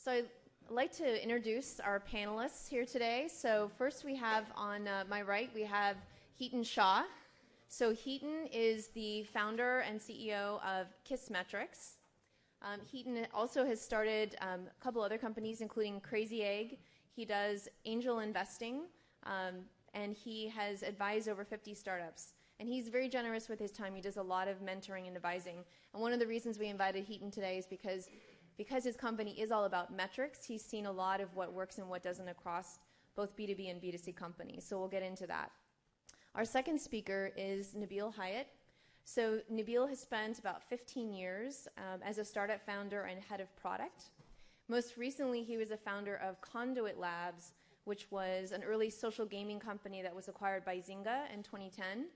So I'd like to introduce our panelists here today. So first we have on my right, we have Hiten Shah. So Hiten is the founder and CEO of Kissmetrics. Hiten also has started a couple other companies, including Crazy Egg. He does angel investing, and he has advised over 50 startups. And he's very generous with his time. He does a lot of mentoring and advising. And one of the reasons we invited Hiten today is because his company is all about metrics. He's seen a lot of what works and what doesn't across both B2B and B2C companies. So we'll get into that. Our second speaker is Nabil Hayat. So Nabil has spent about 15 years as a startup founder and head of product. Most recently, he was a founder of Conduit Labs, which was an early social gaming company that was acquired by Zynga in 2010.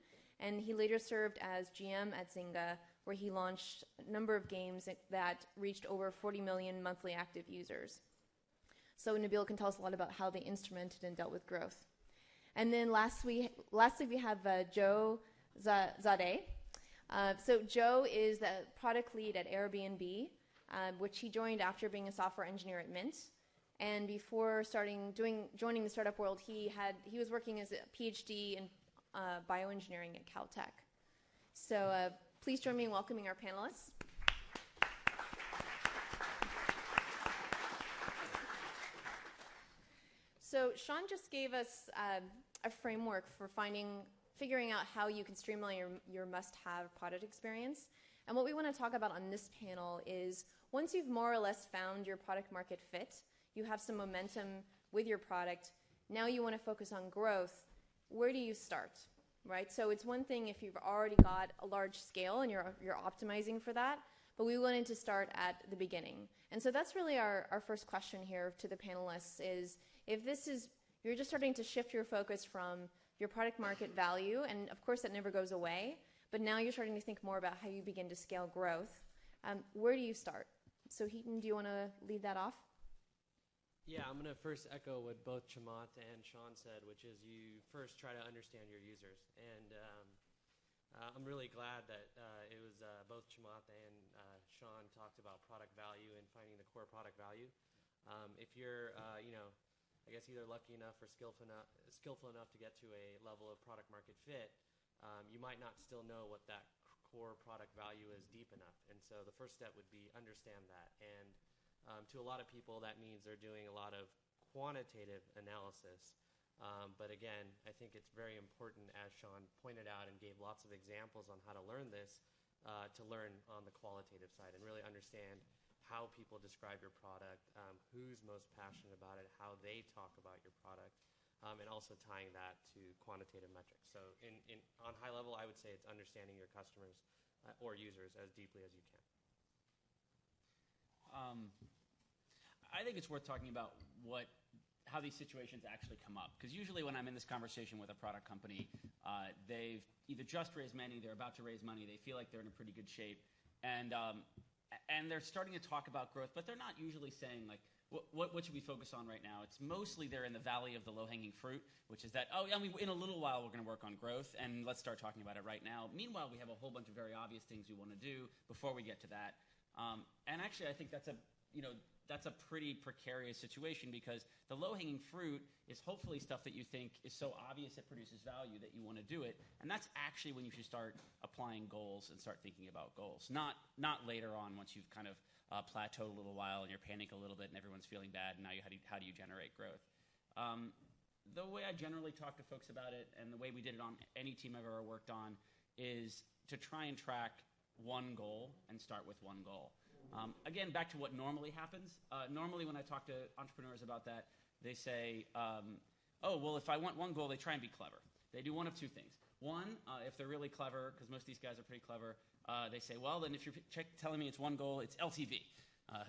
And he later served as GM at Zynga, where he launched a number of games that reached over 40 million monthly active users. So Nabil can tell us a lot about how they instrumented and dealt with growth. And then lastly we have Joe Zadeh. So Joe is the product lead at Airbnb, which he joined after being a software engineer at Mint. And before joining the startup world, he was working as a PhD in bioengineering at Caltech. So please join me in welcoming our panelists. So Sean just gave us a framework for figuring out how you can streamline your must-have product experience. And what we want to talk about on this panel is once you've more or less found your product market fit, you have some momentum with your product, now you want to focus on growth. Where do you start, right? So it's one thing if you've already got a large scale and you're optimizing for that, but we wanted to start at the beginning. And so that's really our first question here to the panelists is, if you're just starting to shift your focus from your product market value, and of course that never goes away, but now you're starting to think more about how you begin to scale growth, where do you start? So Hiten, do you want to lead that off? Yeah, I'm going to first echo what both Chamath and Sean said, which is you first try to understand your users. And I'm really glad that it was both Chamath and Sean talked about product value and finding the core product value. If you're, I guess either lucky enough or skillful enough to get to a level of product market fit, you might not still know what that core product value is deep enough. And so the first step would be understand that. And to a lot of people, that means they're doing a lot of quantitative analysis. But again, I think it's very important, as Sean pointed out and gave lots of examples on how to learn this, to learn on the qualitative side and really understand how people describe your product, who's most passionate about it, how they talk about your product, and also tying that to quantitative metrics. So on high level, I would say it's understanding your customers or users as deeply as you can. I think it's worth talking about how these situations actually come up. Because usually when I'm in this conversation with a product company, they've either just raised money, they're about to raise money, they feel like they're in a pretty good shape, and they're starting to talk about growth, but they're not usually saying, like, what should we focus on right now? It's mostly they're in the valley of the low-hanging fruit, which is that, in a little while we're going to work on growth, and let's start talking about it right now. Meanwhile, we have a whole bunch of very obvious things we want to do before we get to that. And actually, I think that's a pretty precarious situation, because the low-hanging fruit is hopefully stuff that you think is so obvious it produces value that you want to do it. And that's actually when you should start applying goals and start thinking about goals, not later on once you've kind of plateaued a little while and you're panicking a little bit and everyone's feeling bad, and now how do you generate growth? The way I generally talk to folks about it, and the way we did it on any team I've ever worked on, is to try and track one goal and start with one goal. Again, back to what normally happens. Normally when I talk to entrepreneurs about that, they say, if I want one goal, they try and be clever. They do one of two things. One, if they're really clever, because most of these guys are pretty clever, they say, well, then if you're telling me it's one goal, it's LTV.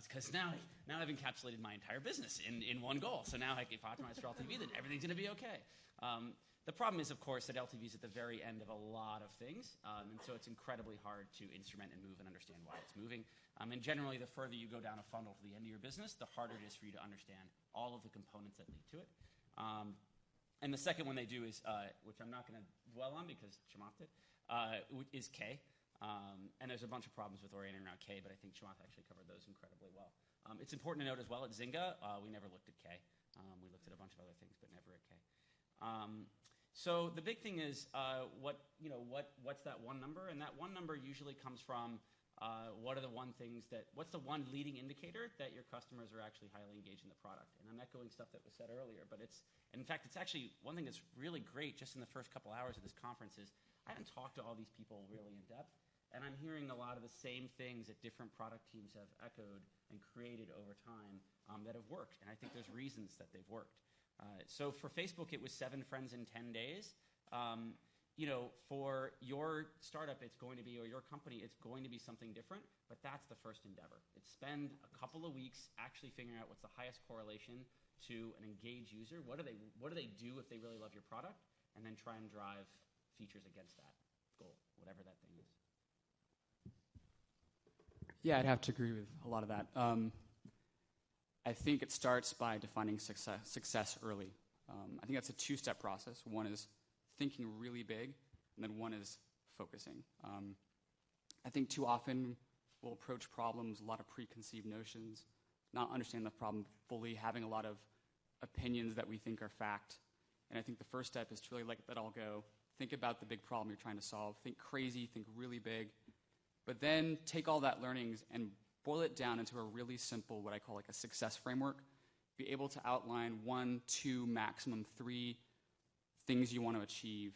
Because now I've encapsulated my entire business in one goal. So now if I optimize for LTV, then everything's going to be okay. The problem is, of course, that LTV is at the very end of a lot of things, and so it's incredibly hard to instrument and move and understand why it's moving. And generally, the further you go down a funnel to the end of your business, the harder it is for you to understand all of the components that lead to it. And the second one they do is, which I'm not going to dwell on because Chamath did, is K. And there's a bunch of problems with orienting around K, but I think Chamath actually covered those incredibly well. It's important to note as well, at Zynga, we never looked at K. We looked at a bunch of other things, but never at K. So the big thing is, what's that one number? And that one number usually comes from what's the one leading indicator that your customers are actually highly engaged in the product? And I'm echoing stuff that was said earlier, but it's actually one thing that's really great just in the first couple hours of this conference is I haven't talked to all these people really in depth, and I'm hearing a lot of the same things that different product teams have echoed and created over time that have worked, and I think there's reasons that they've worked. So for Facebook, it was 7 friends in 10 days. For your startup, it's going to be, or your company, it's going to be something different, but that's the first endeavor. It's spend a couple of weeks actually figuring out what's the highest correlation to an engaged user. What do they do if they really love your product? And then try and drive features against that goal, whatever that thing is. Yeah, I'd have to agree with a lot of that. I think it starts by defining success early. I think that's a 2-step process. One is thinking really big, and then one is focusing. I think too often we'll approach problems, a lot of preconceived notions, not understanding the problem fully, having a lot of opinions that we think are fact. And I think the first step is to really let that all go. Think about the big problem you're trying to solve. Think crazy, think really big. But then take all that learnings and boil it down into a really simple, what I call like a success framework. Be able to outline 1, 2, maximum 3 things you want to achieve.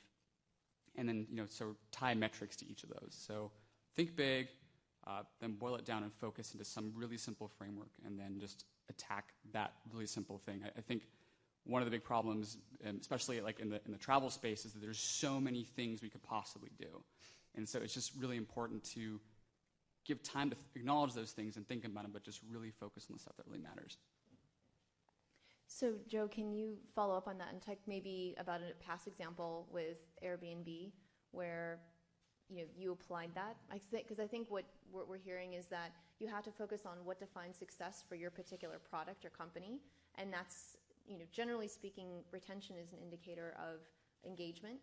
And then, so tie metrics to each of those. So think big, then boil it down and focus into some really simple framework, and then just attack that really simple thing. I think one of the big problems, especially like in the travel space, is that there's so many things we could possibly do. And so it's just really important to give time to acknowledge those things and think about them, but just really focus on the stuff that really matters. So, Joe, can you follow up on that and talk maybe about a past example with Airbnb where you applied that? Because I think what we're hearing is that you have to focus on what defines success for your particular product or company, and that's, generally speaking, retention is an indicator of engagement.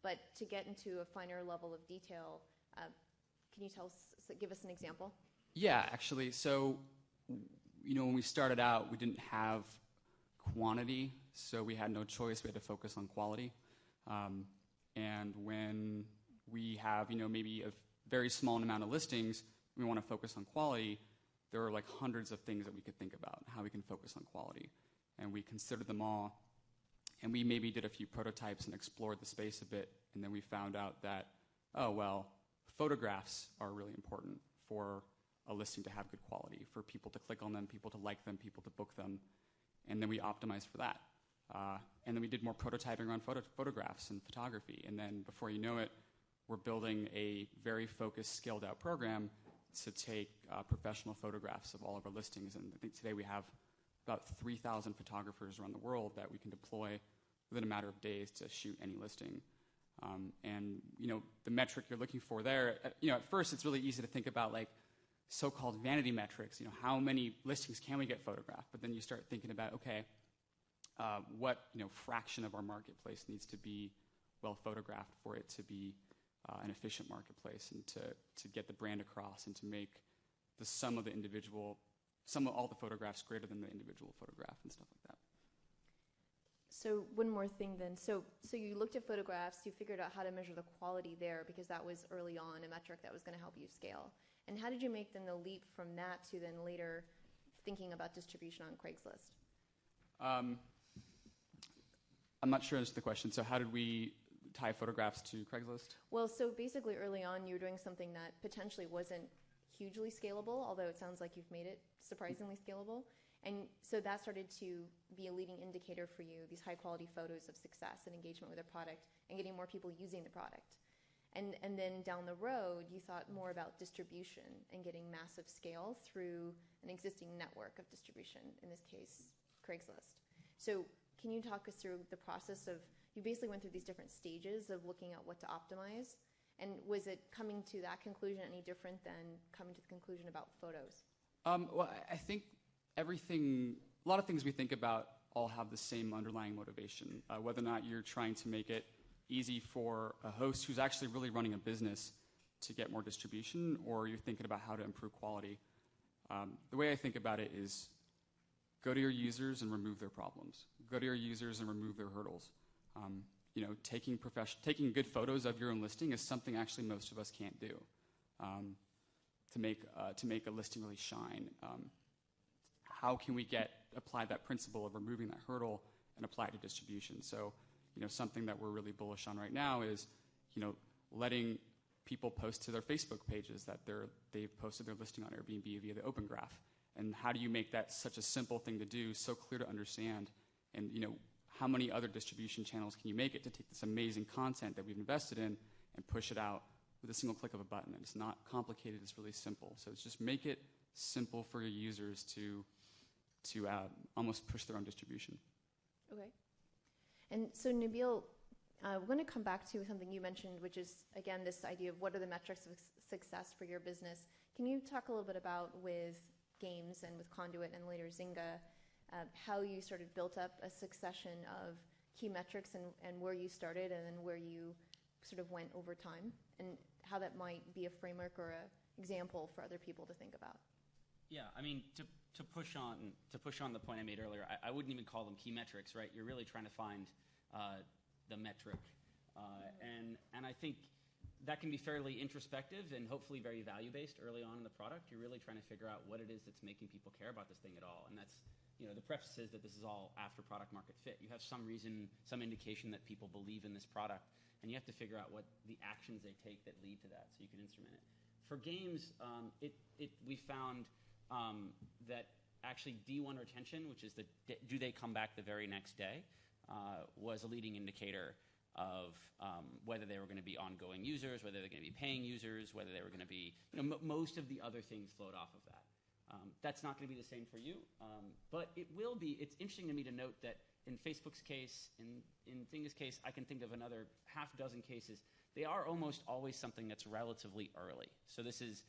But to get into a finer level of detail, can you give us an example? Yeah, actually. So, when we started out, we didn't have quantity, so we had no choice. We had to focus on quality. And when we have, maybe a very small amount of listings, we want to focus on quality, there are like hundreds of things that we could think about, how we can focus on quality. And we considered them all. And we maybe did a few prototypes and explored the space a bit, and then we found out that, photographs are really important for a listing to have good quality, for people to click on them, people to like them, people to book them, and then we optimized for that. And then we did more prototyping around photographs and photography, and then before you know it, we're building a very focused, scaled-out program to take professional photographs of all of our listings, and I think today we have about 3,000 photographers around the world that we can deploy within a matter of days to shoot any listing. And the metric you're looking for there, at first it's really easy to think about like so-called vanity metrics. How many listings can we get photographed? But then you start thinking about, okay, what fraction of our marketplace needs to be well photographed for it to be an efficient marketplace, and to get the brand across, and to make the sum of all the photographs greater than the individual photograph and stuff like that. So one more thing then. So you looked at photographs, you figured out how to measure the quality there because that was early on a metric that was going to help you scale. And how did you make then the leap from that to then later thinking about distribution on Craigslist? I'm not sure that's the question. So how did we tie photographs to Craigslist? Well, so basically early on you were doing something that potentially wasn't hugely scalable, although it sounds like you've made it surprisingly scalable. And so that started to be a leading indicator for you, these high-quality photos of success and engagement with a product and getting more people using the product. And then down the road, you thought more about distribution and getting massive scale through an existing network of distribution, in this case, Craigslist. So can you talk us through the process of, you basically went through these different stages of looking at what to optimize, and was it coming to that conclusion any different than coming to the conclusion about photos? Well, I think a lot of things we think about all have the same underlying motivation. Whether or not you're trying to make it easy for a host who's actually really running a business to get more distribution, or you're thinking about how to improve quality. The way I think about it is go to your users and remove their problems. Go to your users and remove their hurdles. Taking good photos of your own listing is something actually most of us can't do to make a listing really shine. How can we apply that principle of removing that hurdle and apply it to distribution? So, something that we're really bullish on right now is, letting people post to their Facebook pages that they've posted their listing on Airbnb via the Open Graph. And how do you make that such a simple thing to do, so clear to understand? And how many other distribution channels can you make it to take this amazing content that we've invested in and push it out with a single click of a button? And it's not complicated; it's really simple. So it's just make it simple for your users to almost push their own distribution. Okay. And so Nabil, we're going to come back to something you mentioned, which is, again, this idea of what are the metrics of success for your business. Can you talk a little bit about with games and with Conduit and later Zynga, how you sort of built up a succession of key metrics and where you started and then where you sort of went over time, and how that might be a framework or an example for other people to think about? Yeah, I mean, to push on the point I made earlier, I wouldn't even call them key metrics, right? You're really trying to find the metric, and I think that can be fairly introspective and hopefully very value-based early on in the product. You're really trying to figure out what it is that's making people care about this thing at all, and that's, the preface is that this is all after product market fit. You have some reason, some indication that people believe in this product, and you have to figure out what the actions they take that lead to that so you can instrument it. For games, we found that actually D1 retention, which is do they come back the very next day, was a leading indicator of whether they were going to be ongoing users, whether they're going to be paying users, whether they were going to be, most of the other things flowed off of that. That's not going to be the same for you, but it will be. It's interesting to me to note that in Facebook's case, in Zynga's case, I can think of another half dozen cases. They are almost always something that's relatively early. So this is,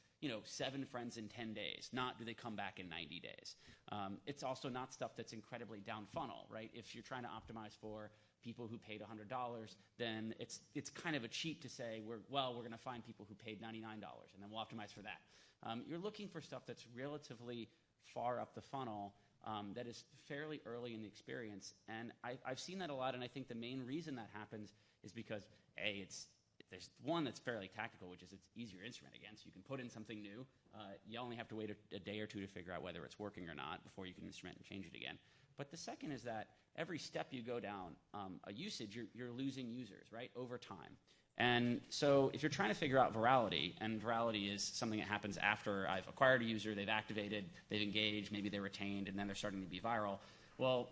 7 friends in 10 days, not do they come back in 90 days. It's also not stuff that's incredibly down funnel, right? If you're trying to optimize for people who paid $100, then it's kind of a cheat to say, we're going to find people who paid $99 and then we'll optimize for that. You're looking for stuff that's relatively far up the funnel, that is fairly early in the experience. And I've seen that a lot, and I think the main reason that happens is because, there's one that's fairly tactical, which is it's easier to instrument against. You can put in something new. You only have to wait a day or two to figure out whether it's working or not before you can instrument and change it again. But the second is that every step you go down a usage, you're losing users, right, over time. And so if you're trying to figure out virality, and virality is something that happens after I've acquired a user, they've activated, they've engaged, maybe they're retained, and then they're starting to be viral. Well,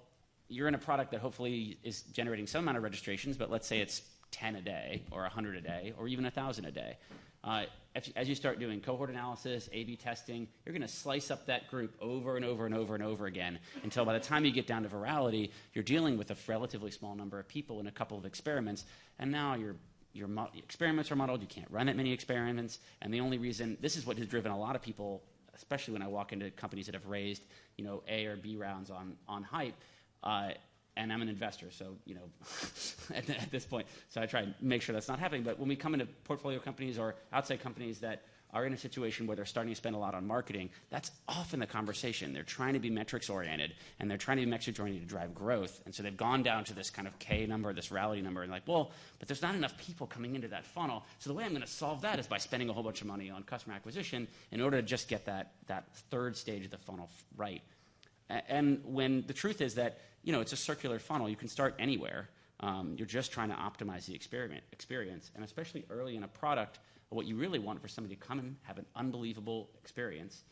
you're in a product that hopefully is generating some amount of registrations, but let's say it's 10 a day or 100 a day or even 1,000 a day. As you start doing cohort analysis, A/B testing, you're going to slice up that group over and over and over and over again until by the time you get down to virality, you're dealing with a relatively small number of people in a couple of experiments, and now your experiments are muddled. You can't run that many experiments, and the only reason, this is what has driven a lot of people, especially when I walk into companies that have raised, A or B rounds on hype, and I'm an investor, so, at this point, so I try and make sure that's not happening. But when we come into portfolio companies or outside companies that are in a situation where they're starting to spend a lot on marketing, that's often the conversation. They're trying to be metrics-oriented, and they're trying to be metrics-oriented to drive growth. And so they've gone down to this kind of K number, this rally number, and but there's not enough people coming into that funnel. So the way I'm going to solve that is by spending a whole bunch of money on customer acquisition in order to just get that third stage of the funnel right. And when the truth is that, it's a circular funnel. You can start anywhere. You're just trying to optimize the experience. And especially early in a product, what you really want for somebody to come and have an unbelievable experience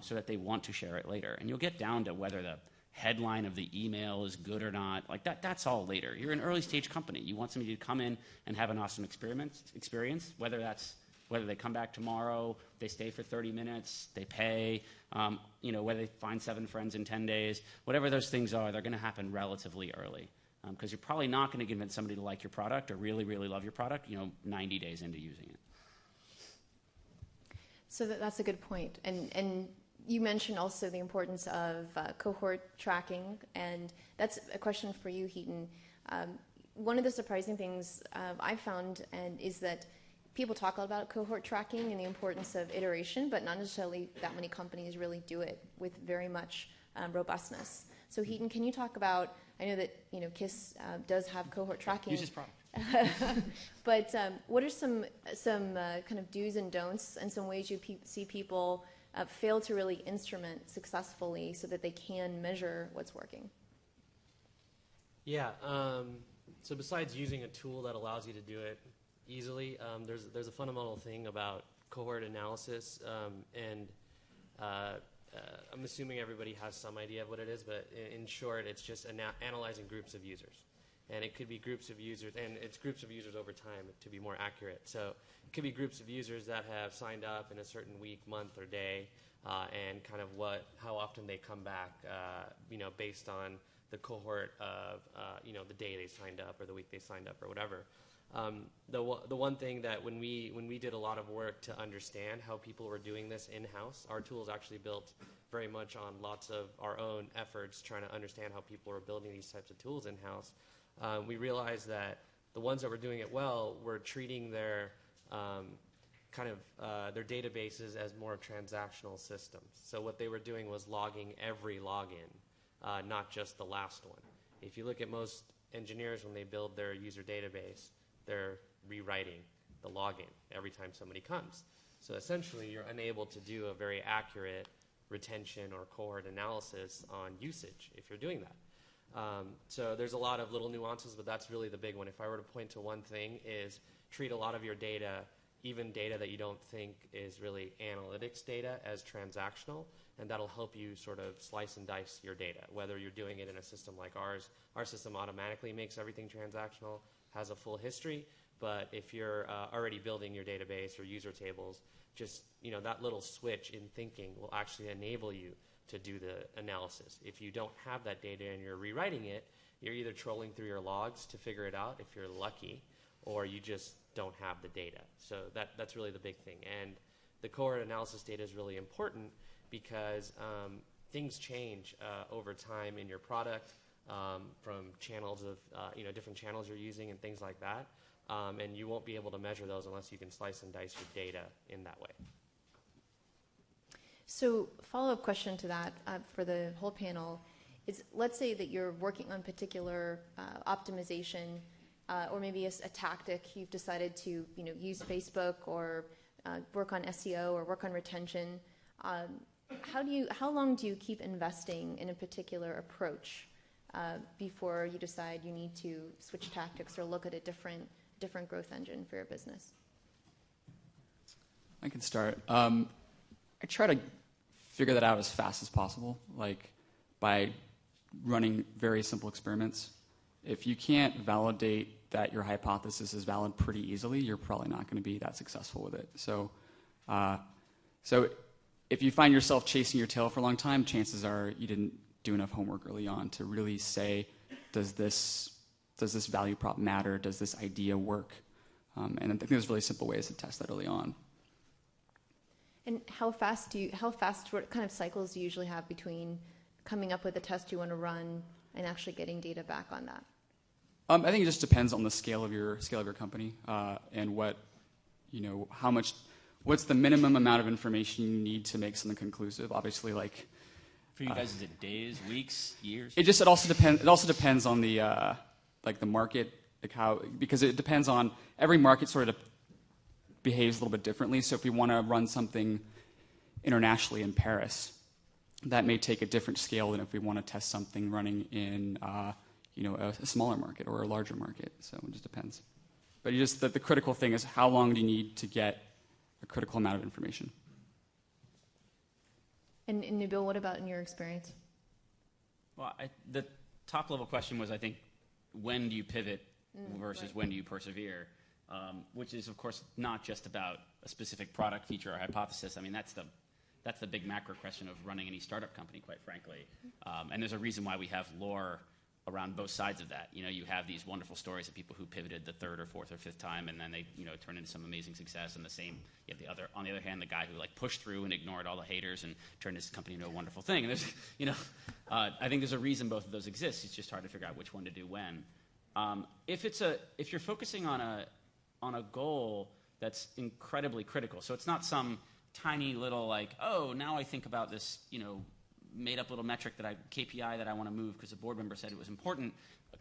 so that they want to share it later. And you'll get down to whether the headline of the email is good or not. Like that's all later. You're an early stage company. You want somebody to come in and have an awesome experience, whether they come back tomorrow, they stay for 30 minutes, they pay, whether they find 7 friends in 10 days, whatever those things are, they're going to happen relatively early. Because you're probably not going to convince somebody to like your product or really, really love your product, 90 days into using it. So that's a good point. And you mentioned also the importance of cohort tracking, and that's a question for you, Hiten. One of the surprising things I found is that people talk a lot about cohort tracking and the importance of iteration, but not necessarily that many companies really do it with very much robustness. So Heaton, can you talk about, I know that KISS does have cohort tracking. Use this product. But what are some kind of do's and don'ts and some ways you see people fail to really instrument successfully so that they can measure what's working? Yeah. So besides using a tool that allows you to do it easily, there's a fundamental thing about cohort analysis, and I'm assuming everybody has some idea of what it is, but in short, it's just analyzing groups of users. And it could be groups of users, and it's groups of users over time to be more accurate. So it could be groups of users that have signed up in a certain week, month, or day, and kind of how often they come back, based on the cohort of, the day they signed up or the week they signed up or whatever. The one thing that when we did a lot of work to understand how people were doing this in-house, our tool is actually built very much on lots of our own efforts trying to understand how people were building these types of tools in-house. We realized that the ones that were doing it well were treating their their databases as more transactional systems. So what they were doing was logging every login, not just the last one. If you look at most engineers when they build their user database, they're rewriting the login every time somebody comes. So essentially, you're unable to do a very accurate retention or cohort analysis on usage if you're doing that. So there's a lot of little nuances, but that's really the big one. If I were to point to one thing, is treat a lot of your data, even data that you don't think is really analytics data, as transactional, and that'll help you sort of slice and dice your data, whether you're doing it in a system like ours. Our system automatically makes everything transactional, has a full history, but if you're already building your database or user tables, just that little switch in thinking will actually enable you to do the analysis. If you don't have that data and you're rewriting it, you're either trolling through your logs to figure it out if you're lucky, or you just don't have the data. So that's really the big thing. And the cohort analysis data is really important because things change over time in your product, from channels of different channels you're using and things like that. And you won't be able to measure those unless you can slice and dice your data in that way. So follow-up question to that for the whole panel is, let's say that you're working on particular optimization or maybe a tactic. You've decided to use Facebook or work on SEO or work on retention. How long do you keep investing in a particular approach before you decide you need to switch tactics or look at a different growth engine for your business? I can start. I try to figure that out as fast as possible, like by running very simple experiments. If you can't validate that your hypothesis is valid pretty easily, you're probably not going to be that successful with it. So if you find yourself chasing your tail for a long time, chances are you didn't do enough homework early on to really say, does this value prop matter? Does this idea work? And I think there's really simple ways to test that early on. And what kind of cycles do you usually have between coming up with a test you want to run and actually getting data back on that? I think it just depends on the scale of your company and what's the minimum amount of information you need to make something conclusive. Obviously, for you guys, is it days, weeks, years? It also depends. It also depends on the the market, because it depends on every market sort of behaves a little bit differently. So if we want to run something internationally in Paris, that may take a different scale than if we want to test something running in a smaller market or a larger market. So it just depends. But the critical thing is, how long do you need to get a critical amount of information? And Nabil, what about in your experience? Well, the top level question was, I think, when do you pivot versus when do you persevere? Which is, of course, not just about a specific product, feature, or hypothesis. I mean, that's the big macro question of running any startup company, quite frankly. And there's a reason why we have lore around both sides of that. You have these wonderful stories of people who pivoted the third or fourth or fifth time, and then they turn into some amazing success. And you have on the other hand, the guy who pushed through and ignored all the haters and turned his company into a wonderful thing. And there's I think there's a reason both of those exist. It's just hard to figure out which one to do when. If you're focusing on a goal that's incredibly critical. So it's not some tiny little like, oh, now I think about this, made up little metric KPI that I want to move because a board member said it was important.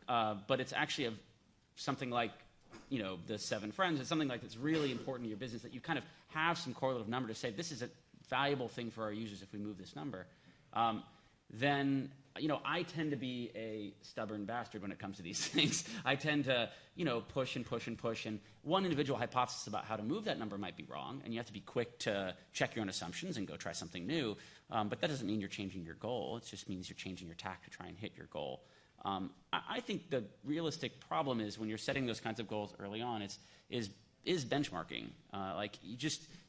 But it's actually something like, the 7 friends. It's something like that's really important to your business that you kind of have some correlative number to say this is a valuable thing for our users if we move this number. Then I tend to be a stubborn bastard when it comes to these things. I tend to, push and push and push. And one individual hypothesis about how to move that number might be wrong, and you have to be quick to check your own assumptions and go try something new. But that doesn't mean you're changing your goal. It just means you're changing your tack to try and hit your goal. I think the realistic problem is when you're setting those kinds of goals early on is benchmarking.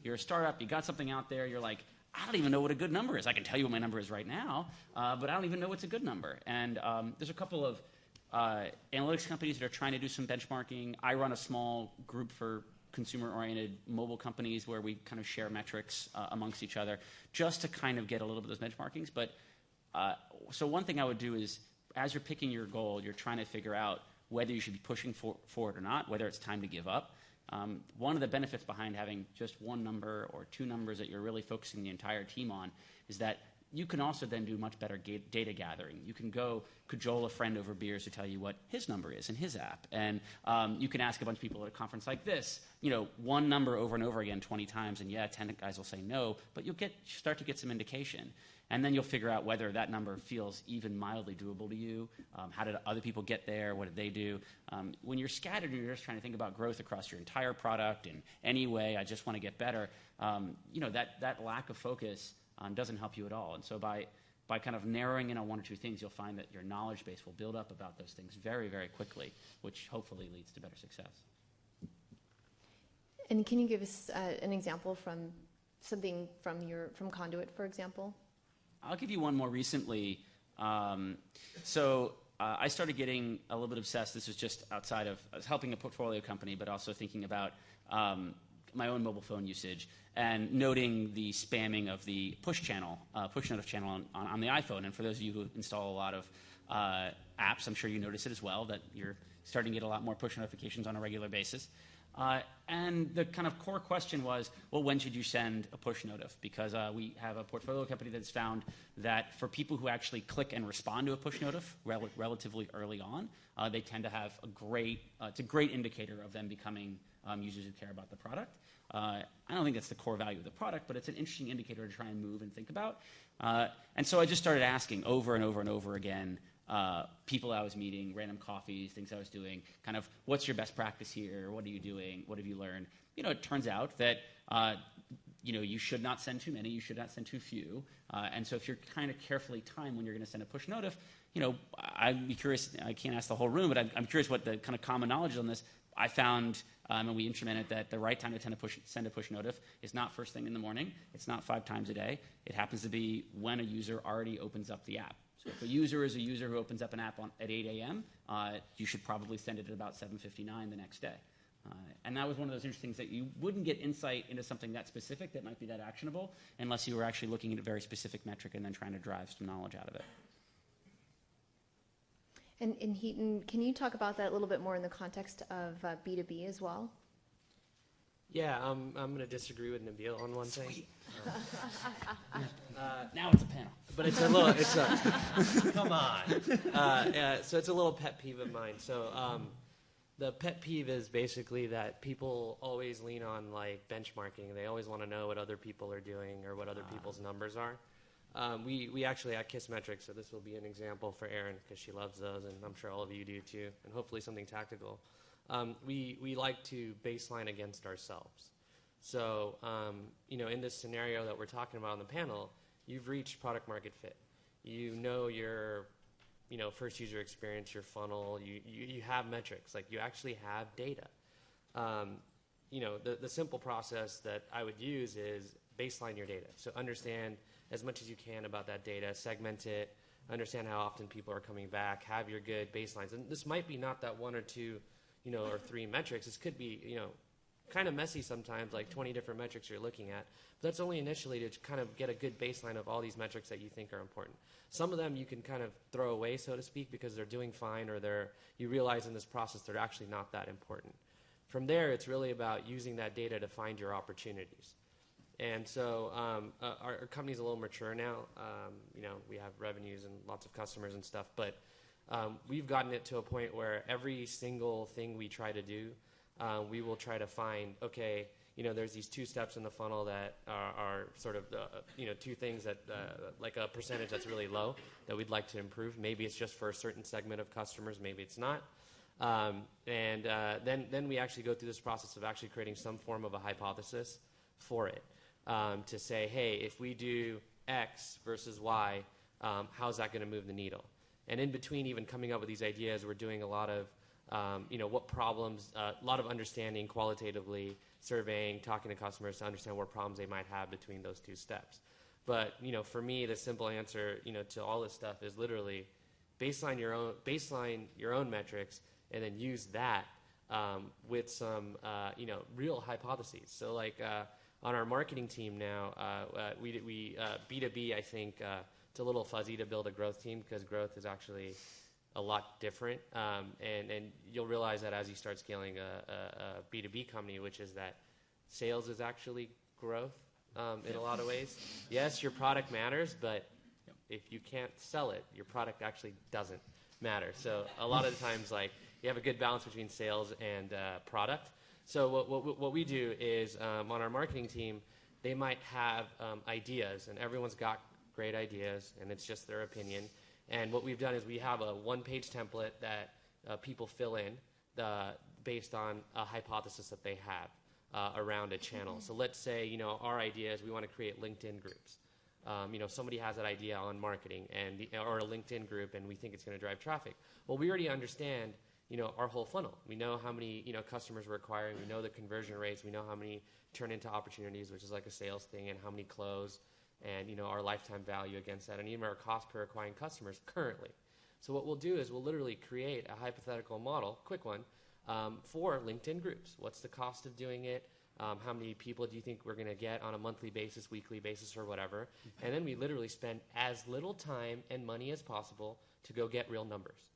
You're a startup, you got something out there, you're like, I don't even know what a good number is. I can tell you what my number is right now, but I don't even know what's a good number. And there's a couple of analytics companies that are trying to do some benchmarking. I run a small group for consumer-oriented mobile companies where we kind of share metrics amongst each other just to kind of get a little bit of those benchmarkings. But so one thing I would do is, as you're picking your goal, you're trying to figure out whether you should be pushing forward or not, whether it's time to give up. One of the benefits behind having just one number or 2 numbers that you're really focusing the entire team on is that you can also then do much better data gathering. You can go cajole a friend over beers to tell you what his number is in his app. And you can ask a bunch of people at a conference like this, one number over and over again 20 times, and 10 guys will say no, but you'll start to get some indication. And then you'll figure out whether that number feels even mildly doable to you. How did other people get there? What did they do? When you're scattered and you're just trying to think about growth across your entire product in any way, I just want to get better, that lack of focus doesn't help you at all. And so by kind of narrowing in on 1 or 2 things, you'll find that your knowledge base will build up about those things very, very quickly, which hopefully leads to better success. And can you give us an example from something from Conduit, for example? I'll give you one more recently. I started getting a little bit obsessed. This was just outside of, I was helping a portfolio company, but also thinking about my own mobile phone usage and noting the spamming of the push notif channel on the iPhone. And for those of you who install a lot of apps, I'm sure you notice it as well, that you're starting to get a lot more push notifications on a regular basis. And the kind of core question was, well, when should you send a push notif? Because we have a portfolio company that's found that for people who actually click and respond to a push notif relatively early on, they tend to have it's a great indicator of them becoming users who care about the product. I don't think that's the core value of the product, but it's an interesting indicator to try and move and think about. And so I just started asking over and over and over again, people I was meeting, random coffees, things I was doing, kind of, what's your best practice here? What are you doing? What have you learned? It turns out that, you should not send too many. You should not send too few. And so if you're kind of carefully timed when you're going to send a push notif, I'd be curious. I can't ask the whole room, but I'm curious what the kind of common knowledge is on this. I found, and we instrumented, that the right time to send a push notif is not first thing in the morning. It's not 5 times a day. It happens to be when a user already opens up the app. So if a user is a user who opens up an app at 8 a.m., you should probably send it at about 7:59 the next day. And that was one of those interesting things that you wouldn't get insight into something that specific that might be that actionable unless you were actually looking at a very specific metric and then trying to drive some knowledge out of it. And Hiten, can you talk about that a little bit more in the context of B2B as well? Yeah, I'm going to disagree with Nabil on one thing. Now it's a panel. But come on. So it's a little pet peeve of mine. So the pet peeve is basically that people always lean on like benchmarking. They always want to know what other people are doing or what other people's numbers are. We actually at Kissmetrics, so this will be an example for Erin because she loves those, and I'm sure all of you do too, and hopefully something tactical. We like to baseline against ourselves. So, in this scenario that we're talking about on the panel, you've reached product market fit. You know your, first user experience, your funnel. You have metrics. Like you actually have data. The simple process that I would use is baseline your data. So understand as much as you can about that data, segment it, understand how often people are coming back, have your good baselines. And this might be not that 1 or 2, or 3 metrics. This could be, kind of messy sometimes, like 20 different metrics you're looking at. But that's only initially to kind of get a good baseline of all these metrics that you think are important. Some of them you can kind of throw away, so to speak, because they're doing fine or you realize in this process they're actually not that important. From there, it's really about using that data to find your opportunities. And so our company's a little mature now. We have revenues and lots of customers and stuff, but we've gotten it to a point where every single thing we try to do, we will try to find, okay, there's these 2 steps in the funnel that are sort of, 2 things that, like a percentage that's really low that we'd like to improve. Maybe it's just for a certain segment of customers, maybe it's not. Then we actually go through this process of actually creating some form of a hypothesis for it. To say, hey, if we do X versus Y, how's that going to move the needle? And in between even coming up with these ideas, we're doing a lot of, what problems, a lot of understanding qualitatively, surveying, talking to customers to understand what problems they might have between those 2 steps. But, for me, the simple answer, to all this stuff is literally baseline your own metrics and then use that with some, real hypotheses. So like, on our marketing team now, we B2B, I think it's a little fuzzy to build a growth team because growth is actually a lot different. And you'll realize that as you start scaling a B2B company, which is that sales is actually growth in a lot of ways. Yes, your product matters, but if you can't sell it, your product actually doesn't matter. So a lot of the times, like, you have a good balance between sales and product. So what we do is on our marketing team, they might have ideas, and everyone's got great ideas, and it's just their opinion. And what we've done is we have a 1-page template that people fill in based on a hypothesis that they have around a channel. So let's say, our idea is we want to create LinkedIn groups. Somebody has that idea on marketing or a LinkedIn group, and we think it's going to drive traffic. Well, we already understand our whole funnel. We know how many, customers we're acquiring. We know the conversion rates. We know how many turn into opportunities, which is like a sales thing, and how many close, and, our lifetime value against that, and even our cost per acquiring customers currently. So what we'll do is we'll literally create a hypothetical model, quick one, for LinkedIn groups. What's the cost of doing it? How many people do you think we're going to get on a monthly basis, weekly basis, or whatever? And then we literally spend as little time and money as possible to go get real numbers.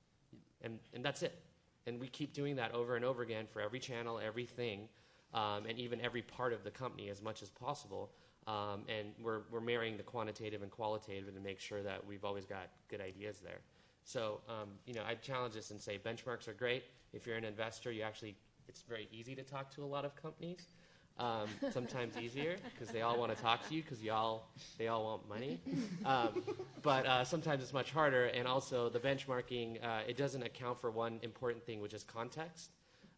And that's it. And we keep doing that over and over again for every channel, everything, and even every part of the company as much as possible. And we're marrying the quantitative and qualitative to make sure that we've always got good ideas there. So, I'd challenge this and say benchmarks are great. If you're an investor, it's very easy to talk to a lot of companies. Sometimes easier because they all want to talk to you because they all want money. But sometimes it's much harder. And also the benchmarking, it doesn't account for one important thing, which is context.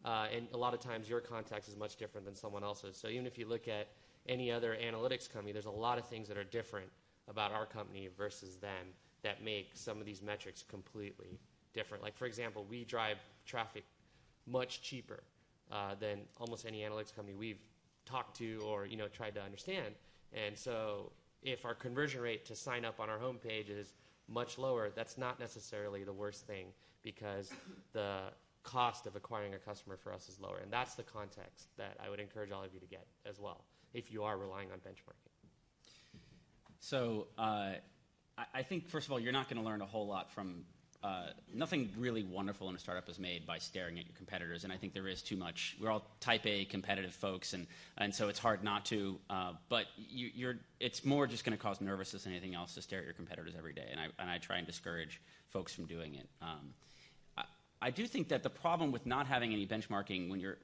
And a lot of times your context is much different than someone else's. So even if you look at any other analytics company, there's a lot of things that are different about our company versus them that make some of these metrics completely different. Like, for example, we drive traffic much cheaper than almost any analytics company we've talked to or tried to understand. And so if our conversion rate to sign up on our homepage is much lower, that's not necessarily the worst thing because the cost of acquiring a customer for us is lower. And that's the context that I would encourage all of you to get as well if you are relying on benchmarking. So I think, first of all, you're not going to learn a whole lot from nothing really wonderful in a startup is made by staring at your competitors, and I think there is too much. We're all type A competitive folks, and so it's hard not to. But it's more just going to cause nervousness than anything else to stare at your competitors every day, and I try and discourage folks from doing it. I do think that the problem with not having any benchmarking when you're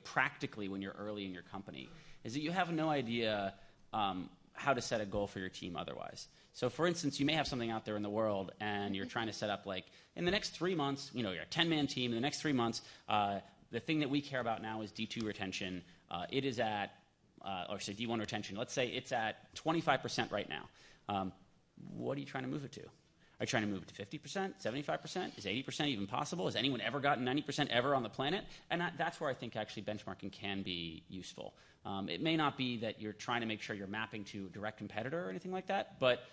practically when you're early in your company is that you have no idea how to set a goal for your team otherwise. So, for instance, you may have something out there in the world, and you're trying to set up, like, in the next 3 months, you're a 10-man team. In the next 3 months, the thing that we care about now is D2 retention. It is at, or say D1 retention. Let's say it's at 25% right now. What are you trying to move it to? Are you trying to move it to 50%, 75%? Is 80% even possible? Has anyone ever gotten 90% ever on the planet? And that's where I think actually benchmarking can be useful. It may not be that you're trying to make sure you're mapping to a direct competitor or anything like that, but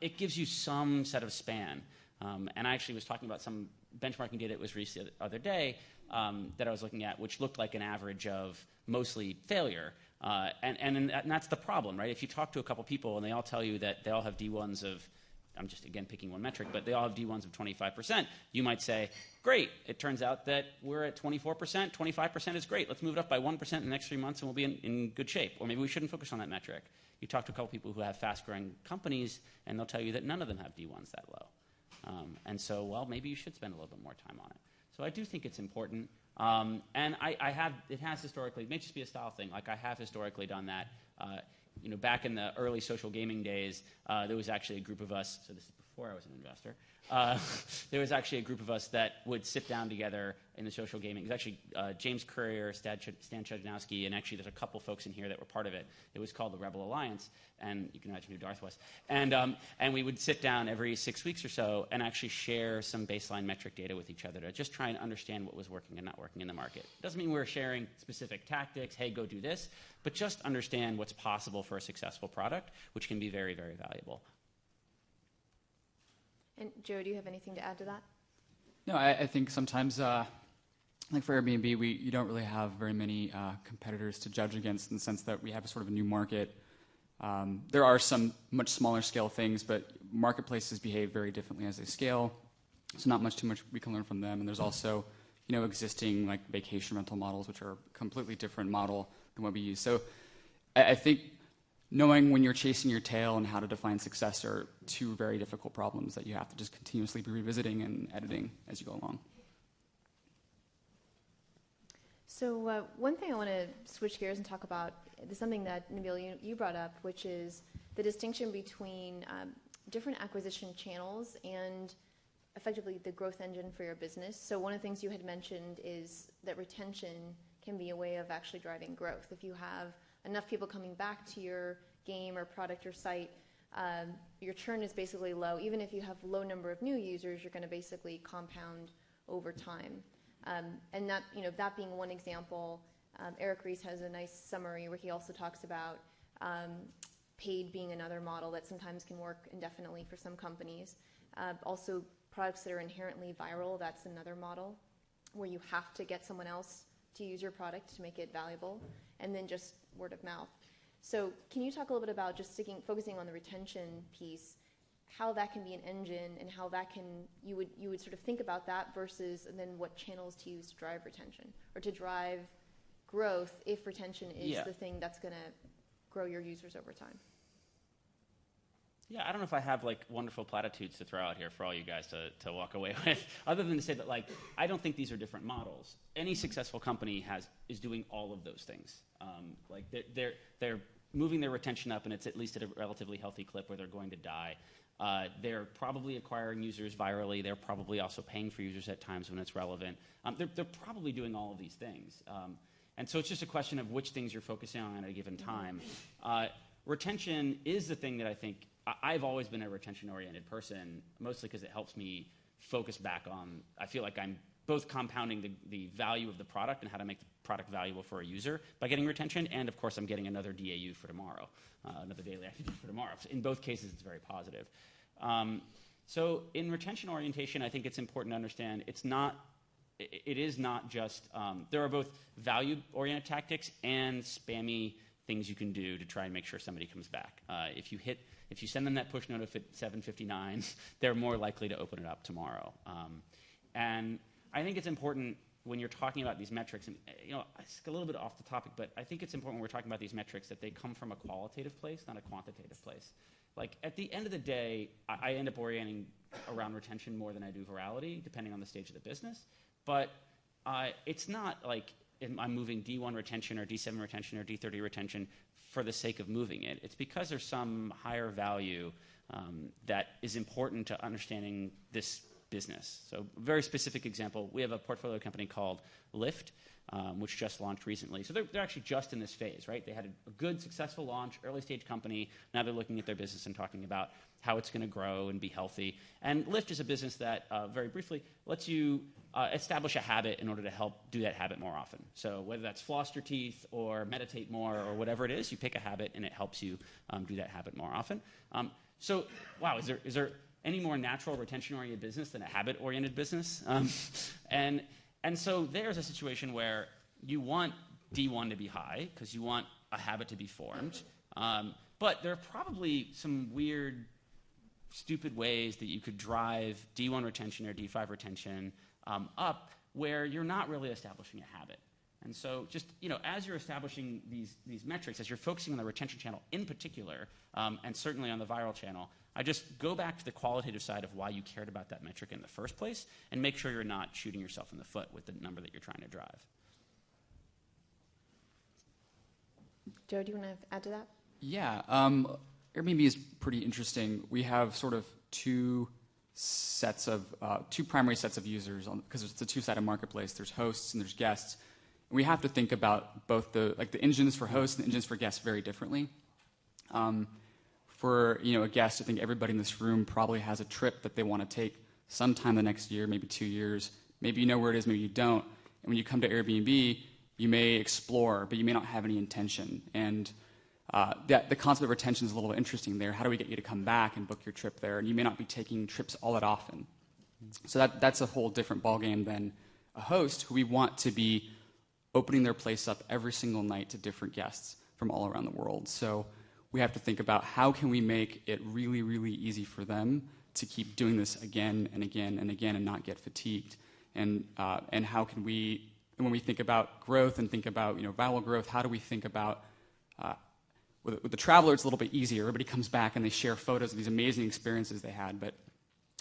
it gives you some set of span. And I actually was talking about some benchmarking data that was released the other day that I was looking at, which looked like an average of mostly failure. And that's the problem, right? If you talk to a couple people and they all tell you that they all have D1s of I'm just, again, picking one metric, but they all have D1s of 25%, you might say, great, it turns out that we're at 24%, 25% is great. Let's move it up by 1% in the next 3 months and we'll be in good shape. Or maybe we shouldn't focus on that metric. You talk to a couple people who have fast-growing companies, and they'll tell you that none of them have D1s that low. And so, well, maybe you should spend a little bit more time on it. So I do think it's important. And it has historically, it may just be a style thing, like I have historically done that. Back in the early social gaming days, there was actually a group of us, so this is before I was an investor, there was actually a group of us that would sit down together in the social gaming. It was actually James Currier, Stan Chudnowski, and actually there's a couple folks in here that were part of it. It was called the Rebel Alliance, and you can imagine who Darth was. And we would sit down every 6 weeks or so and actually share some baseline metric data with each other to just try and understand what was working and not working in the market. Doesn't mean we're sharing specific tactics, hey, go do this, but just understand what's possible for a successful product, which can be very, very valuable. And Joe, do you have anything to add to that? No, I think sometimes, like for Airbnb, you don't really have very many competitors to judge against in the sense that we have a sort of a new market. There are some much smaller scale things, but marketplaces behave very differently as they scale. So not too much we can learn from them. And there's also, existing like vacation rental models, which are a completely different model than what we use. So I think knowing when you're chasing your tail and how to define success are two very difficult problems that you have to just continuously be revisiting and editing as you go along. So one thing I want to switch gears and talk about is something that, Nabil, you brought up, which is the distinction between different acquisition channels and effectively the growth engine for your business. So one of the things you had mentioned is that retention can be a way of actually driving growth. If you have enough people coming back to your game or product or site, your churn is basically low. Even if you have low number of new users, you're going to basically compound over time. And that being one example, Eric Ries has a nice summary where he also talks about paid being another model that sometimes can work indefinitely for some companies. Also, products that are inherently viral, that's another model where you have to get someone else to use your product to make it valuable, and then just word of mouth. So can you talk a little bit about just focusing on the retention piece, how that can be an engine and how that you would sort of think about that versus and then what channels to use to drive retention or to drive growth if retention is the thing that's going to grow your users over time? Yeah, I don't know if I have like wonderful platitudes to throw out here for all you guys to walk away with, other than to say that like I don't think these are different models. Any successful company is doing all of those things. Like they're moving their retention up, and it's at least at a relatively healthy clip where they're going to die. They're probably acquiring users virally. They're probably also paying for users at times when it's relevant. They're probably doing all of these things. And so it's just a question of which things you're focusing on at a given time. Retention is the thing that I think I've always been a retention-oriented person, mostly because it helps me focus back on, I feel like I'm both compounding the value of the product and how to make the product valuable for a user by getting retention, and of course I'm getting another DAU for tomorrow, another daily activity for tomorrow. So in both cases, it's very positive. So in retention orientation, I think it's important to understand it is not just, there are both value-oriented tactics and spammy things you can do to try and make sure somebody comes back. If you send them that push note at 7:59, they're more likely to open it up tomorrow. And I think it's important when you're talking about these metrics, and it's a little bit off the topic, but I think it's important when we're talking about these metrics that they come from a qualitative place, not a quantitative place. Like at the end of the day, I end up orienting around retention more than I do virality, depending on the stage of the business. But it's not like I'm moving D1 retention or D7 retention or D30 retention for the sake of moving it. It's because there's some higher value that is important to understanding this business. So a very specific example, we have a portfolio company called Lyft, which just launched recently. So they're actually just in this phase, right? They had a good, successful launch, early stage company. Now they're looking at their business and talking about how it's going to grow and be healthy. And Lyft is a business that, very briefly, lets you establish a habit in order to help do that habit more often. So whether that's floss your teeth or meditate more or whatever it is, you pick a habit and it helps you do that habit more often. So, wow, is there any more natural retention-oriented business than a habit-oriented business? And so there's a situation where you want D1 to be high because you want a habit to be formed, but there are probably some weird stupid ways that you could drive D1 retention or D5 retention up where you're not really establishing a habit. And so just, as you're establishing these metrics, as you're focusing on the retention channel in particular, and certainly on the viral channel, I just go back to the qualitative side of why you cared about that metric in the first place and make sure you're not shooting yourself in the foot with the number that you're trying to drive. Joe, do you want to add to that? Yeah, Airbnb is pretty interesting. We have sort of two primary sets of users because it's a two-sided marketplace. There's hosts and there's guests. And we have to think about both the engines for hosts and the engines for guests very differently. For a guest, I think everybody in this room probably has a trip that they want to take sometime the next year, maybe 2 years. Maybe you know where it is, maybe you don't. And when you come to Airbnb, you may explore, but you may not have any intention. And the concept of retention is a little interesting there. How do we get you to come back and book your trip there? And you may not be taking trips all that often. So that's a whole different ballgame than a host who we want to be opening their place up every single night to different guests from all around the world. So we have to think about how can we make it really, really easy for them to keep doing this again and again and again and not get fatigued. And how can we, when we think about growth and think about viral growth, how do we think about with the traveler, it's a little bit easier. Everybody comes back and they share photos of these amazing experiences they had. But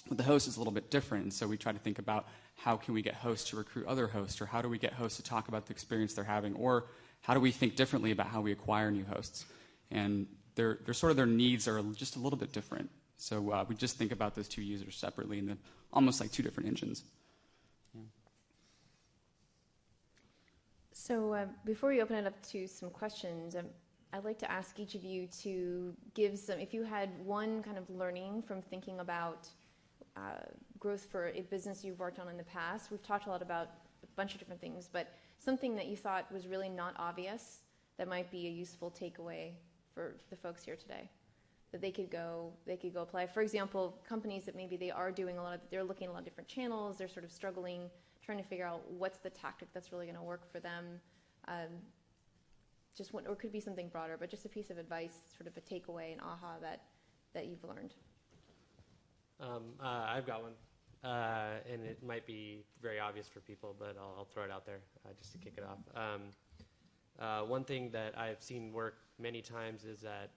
with the host, it's a little bit different. And so we try to think about how can we get hosts to recruit other hosts, or how do we get hosts to talk about the experience they're having, or how do we think differently about how we acquire new hosts? And their needs are just a little bit different. So we just think about those two users separately, and almost like two different engines. Yeah. So before we open it up to some questions, I'd like to ask each of you to give some, if you had one kind of learning from thinking about growth for a business you've worked on in the past. We've talked a lot about a bunch of different things, but something that you thought was really not obvious that might be a useful takeaway for the folks here today, that they could go apply. For example, companies that maybe they're looking at a lot of different channels, they're sort of struggling, trying to figure out what's the tactic that's really going to work for them. Or it could be something broader, but just a piece of advice, sort of a takeaway, an aha that you've learned. I've got one, and it might be very obvious for people, but I'll throw it out there just to kick it off. One thing that I've seen work many times is that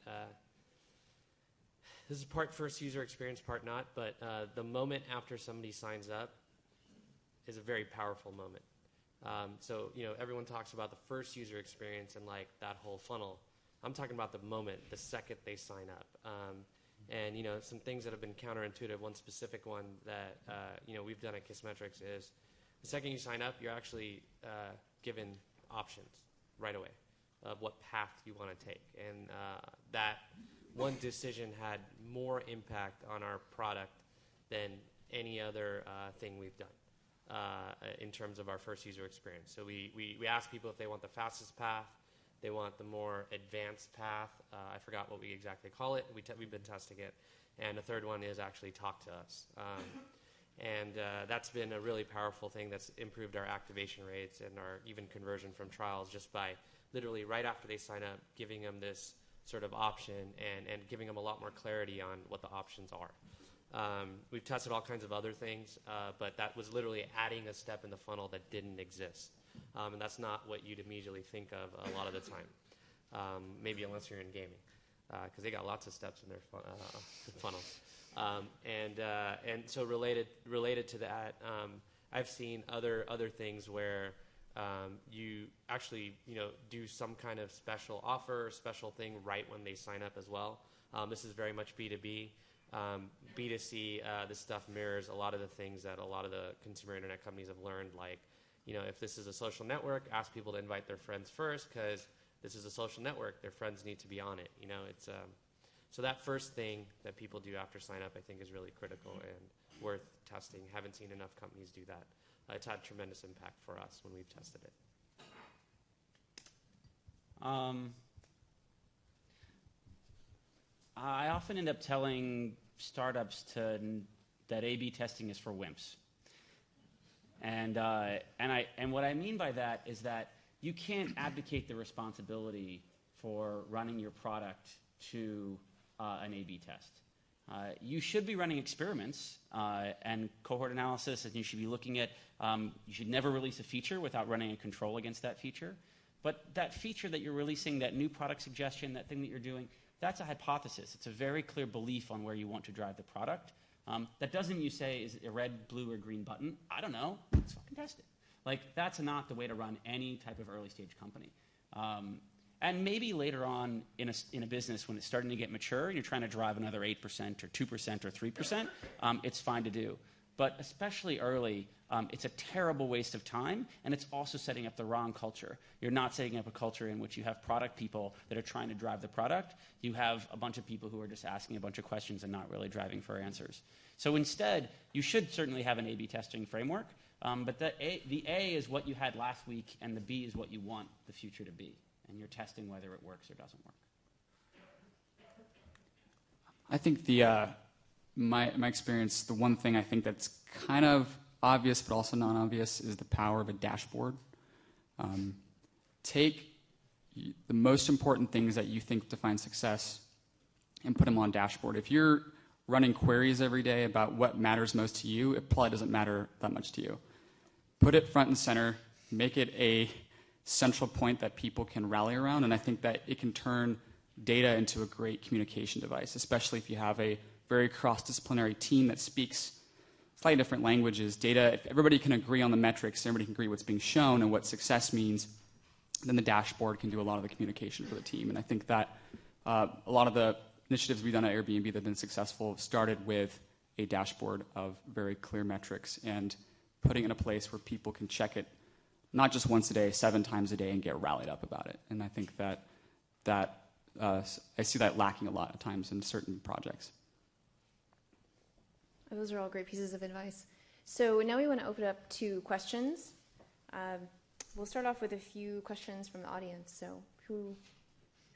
this is part first user experience, part not, but the moment after somebody signs up is a very powerful moment. So everyone talks about the first user experience and like that whole funnel. I'm talking about the moment, the second they sign up. And some things that have been counterintuitive. One specific one that we've done at Kissmetrics is the second you sign up, you're actually given options right away of what path you want to take. And that one decision had more impact on our product than any other thing we've done in terms of our first user experience. So we ask people if they want the fastest path, they want the more advanced path. I forgot what we exactly call it. We've been testing it. And the third one is actually talk to us. And that's been a really powerful thing that's improved our activation rates and our even conversion from trials just by literally right after they sign up, giving them this sort of option and giving them a lot more clarity on what the options are. We've tested all kinds of other things, but that was literally adding a step in the funnel that didn't exist. And that's not what you'd immediately think of a lot of the time, maybe unless you're in gaming, because they got lots of steps in their funnels. And so related to that, I've seen other things where you actually do some kind of special offer, special thing right when they sign up as well. This is very much B2B. B2C, this stuff mirrors a lot of the things that a lot of the consumer internet companies have learned, like if this is a social network, ask people to invite their friends first, because this is a social network, their friends need to be on it. It's so that first thing that people do after sign up, I think, is really critical and worth testing. Haven't seen enough companies do that. It's had tremendous impact for us when we've tested it. I often end up telling startups that A/B testing is for wimps. And what I mean by that is that you can't abdicate the responsibility for running your product to an A/B test. You should be running experiments and cohort analysis, and you should be looking at, you should never release a feature without running a control against that feature. But that feature that you're releasing, that new product suggestion, that thing that you're doing, that's a hypothesis. It's a very clear belief on where you want to drive the product. That doesn't mean you say, is it a red, blue, or green button? I don't know. Let's fucking test it. Like, that's not the way to run any type of early-stage company. And maybe later on in a business when it's starting to get mature and you're trying to drive another 8% or 2% or 3%, it's fine to do. But especially early, it's a terrible waste of time, and it's also setting up the wrong culture. You're not setting up a culture in which you have product people that are trying to drive the product. You have a bunch of people who are just asking a bunch of questions and not really driving for answers. So instead, you should certainly have an A/B testing framework, but the A is what you had last week, and the B is what you want the future to be. And you're testing whether it works or doesn't work. I think my experience, the one thing I think that's kind of obvious but also non-obvious is the power of a dashboard. Take the most important things that you think define success and put them on a dashboard. If you're running queries every day about what matters most to you, it probably doesn't matter that much to you. Put it front and center, make it a central point that people can rally around, and I think that it can turn data into a great communication device, especially if you have a very cross-disciplinary team that speaks slightly different languages. Data, if everybody can agree on the metrics, everybody can agree what's being shown and what success means, then the dashboard can do a lot of the communication for the team. And I think that a lot of the initiatives we've done at Airbnb that have been successful started with a dashboard of very clear metrics and putting it in a place where people can check it not just once a day, 7 times a day, and get rallied up about it. And I think that I see that lacking a lot of times in certain projects. Those are all great pieces of advice. So now we want to open it up to questions. We'll start off with a few questions from the audience. So who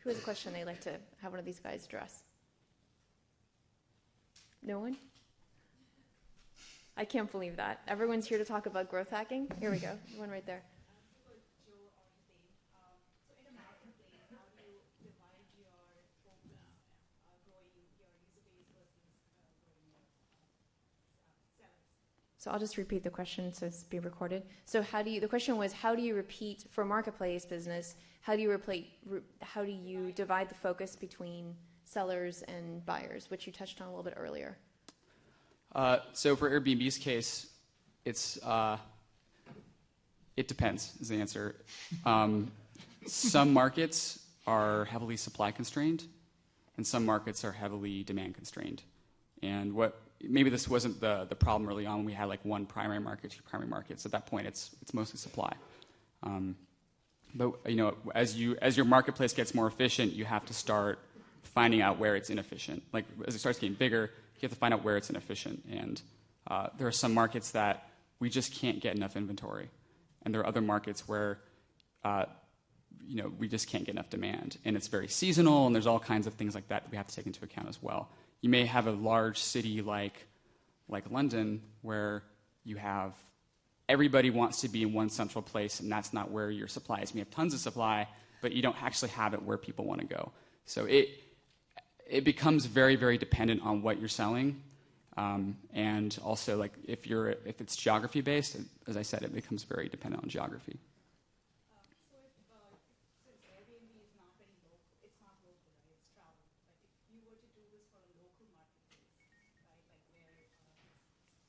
has a question they'd like to have one of these guys address? No one? I can't believe that. Everyone's here to talk about growth hacking. Here we go. One right there. So I'll just repeat the question so it's being recorded. So the question was, how do you repeat for a marketplace business, how do you divide the focus between sellers and buyers, which you touched on a little bit earlier? So for Airbnb's case, it depends is the answer. Some markets are heavily supply constrained, and some markets are heavily demand constrained. And maybe this wasn't the problem early on when we had like one primary market, 2 primary markets. At that point, it's mostly supply. But as your marketplace gets more efficient, you have to start finding out where it's inefficient. Like as it starts getting bigger, you have to find out where it's inefficient. And there are some markets that we just can't get enough inventory, and there are other markets where we just can't get enough demand, and it's very seasonal, and there's all kinds of things like that we have to take into account as well. You may have a large city like London where you have everybody wants to be in one central place, and that's not where your supply is. You have tons of supply, but you don't actually have it where people want to go. So it becomes very, very dependent on what you're selling, and also like if it's geography based, as I said, it becomes very dependent on geography. Since Airbnb is not very local, it's not local, right? It's travel. But if you were to do this for a local marketplace, right, like where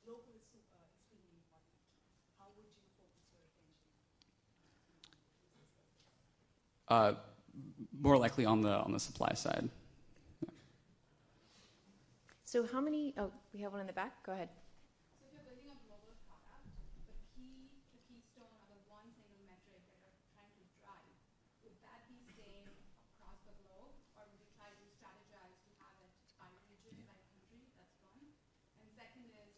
local is extremely important, how would you focus your attention? More likely on the supply side. So how many? Oh, we have one in the back. Go ahead. So if you're building a global product, the keystone or the one single metric that you're trying to drive, would that be same across the globe, or would you try to strategize to have it by region, by country? That's one. And second is,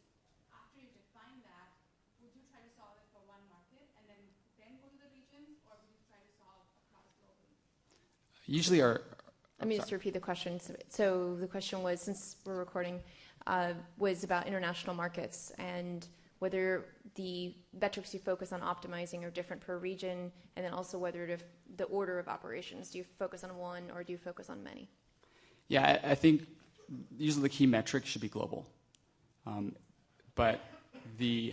after you define that, would you try to solve it for one market and then go to the regions, or would you try to solve across globally? Usually Let me just repeat the question. So the question was, since we're recording, was about international markets and whether the metrics you focus on optimizing are different per region, and then also whether the order of operations. Do you focus on one or do you focus on many? Yeah, I think usually the key metric should be global. But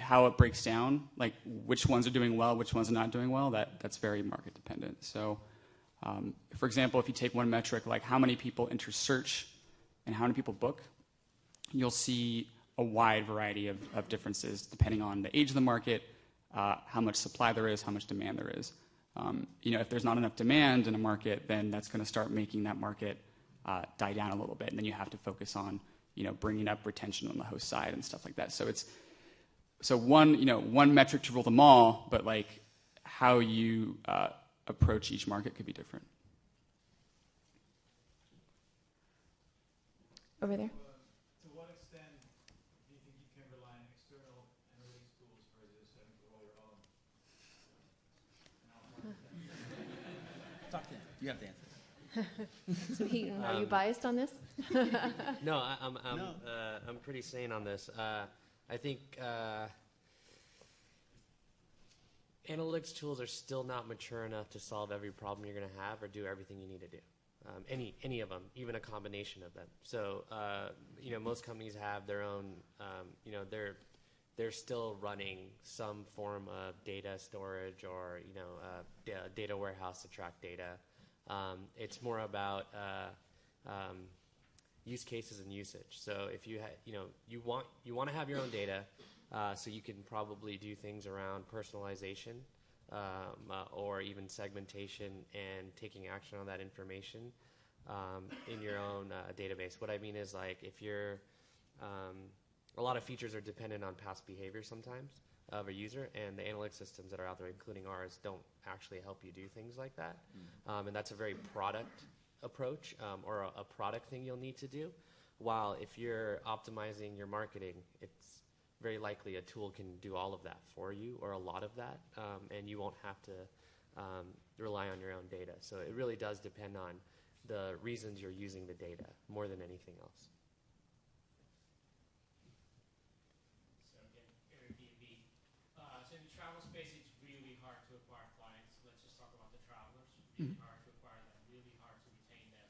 how it breaks down, like which ones are doing well, which ones are not doing well, that's very market dependent. So, for example, if you take one metric like how many people enter search and how many people book, you'll see a wide variety of differences depending on the age of the market, how much supply there is, how much demand there is. If there's not enough demand in a market, then that's going to start making that market die down a little bit, and then you have to focus on bringing up retention on the host side and stuff like that. So one metric to rule them all, but like how you approach each market could be different. Over there. To what extent do you think you can rely on external analytics tools versus having to roll your own? Talk to him. You have to answer. So Heaton, are you biased on this? No, I'm pretty sane on this. I think analytics tools are still not mature enough to solve every problem you're going to have or do everything you need to do. Any of them, even a combination of them. So most companies have their own. They're still running some form of data storage or data warehouse to track data. It's more about use cases and usage. So if you you want to have your own data, so you can probably do things around personalization or even segmentation and taking action on that information in your own database. What I mean is, like, if you're a lot of features are dependent on past behavior sometimes of a user, and the analytics systems that are out there, including ours, don't actually help you do things like that. And that's a very product approach or a product thing you'll need to do. While if you're optimizing your marketing, it's very likely a tool can do all of that for you, or a lot of that, and you won't have to rely on your own data. So it really does depend on the reasons you're using the data more than anything else. So again, Airbnb. So in the travel space, it's really hard to acquire clients. Let's just talk about the travelers. Really hard to acquire them, really hard to retain them.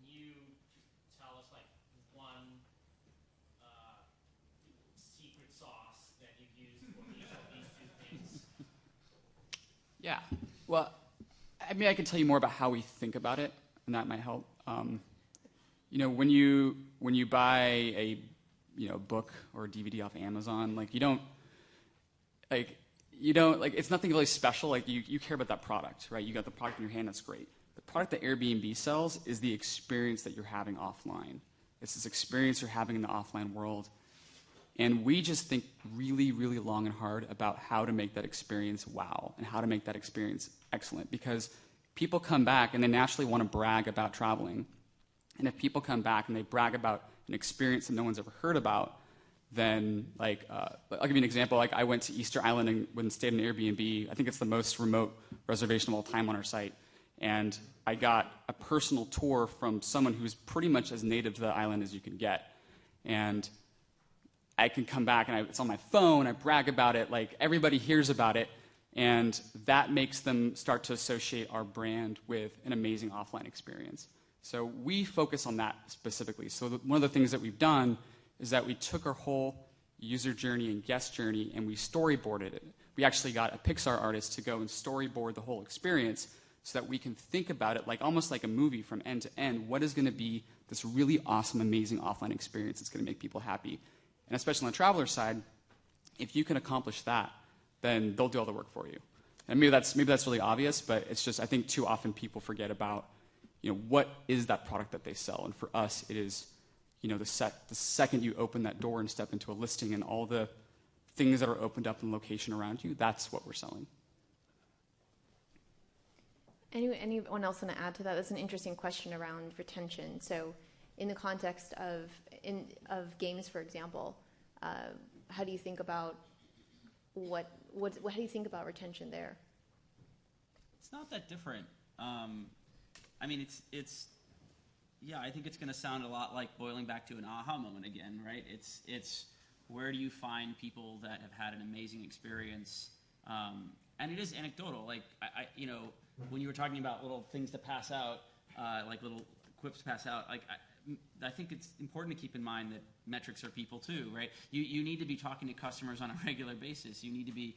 Can you just tell us, like, one secret sauce that you've used for each of these two things? Yeah. Well, I mean, I can tell you more about how we think about it, and that might help. When you buy a book or a DVD off Amazon, like you don't it's nothing really special. Like you care about that product, right? You got the product in your hand, that's great. The product that Airbnb sells is the experience that you're having offline. It's this experience you're having in the offline world. And we just think really, really long and hard about how to make that experience wow and how to make that experience excellent. Because people come back and they naturally want to brag about traveling. And if people come back and they brag about an experience that no one's ever heard about, then, I'll give you an example. Like, I went to Easter Island and stayed in an Airbnb. I think it's the most remote reservation of all time on our site. And I got a personal tour from someone who's pretty much as native to the island as you can get. And I can come back and it's on my phone, I brag about it, like everybody hears about it, and that makes them start to associate our brand with an amazing offline experience. So we focus on that specifically. So one of the things that we've done is that we took our whole user journey and guest journey and we storyboarded it. We actually got a Pixar artist to go and storyboard the whole experience so that we can think about it like almost like a movie from end to end. What is going to be this really awesome, amazing offline experience that's going to make people happy? And especially on the traveler side, if you can accomplish that, then they'll do all the work for you. And maybe that's really obvious, but it's just I think too often people forget about what is that product that they sell. And for us, it is the second you open that door and step into a listing and all the things that are opened up in the location around you, that's what we're selling. Anyone else want to add to that? That's an interesting question around retention. So in the context of games, for example, how do you think about how do you think about retention there? It's not that different. I mean, I think it's going to sound a lot like boiling back to an aha moment again, right? It's where do you find people that have had an amazing experience? And it is anecdotal. Like, when you were talking about little things to pass out, like little quips pass out, like I think it's important to keep in mind that metrics are people too, right? You need to be talking to customers on a regular basis. You need to be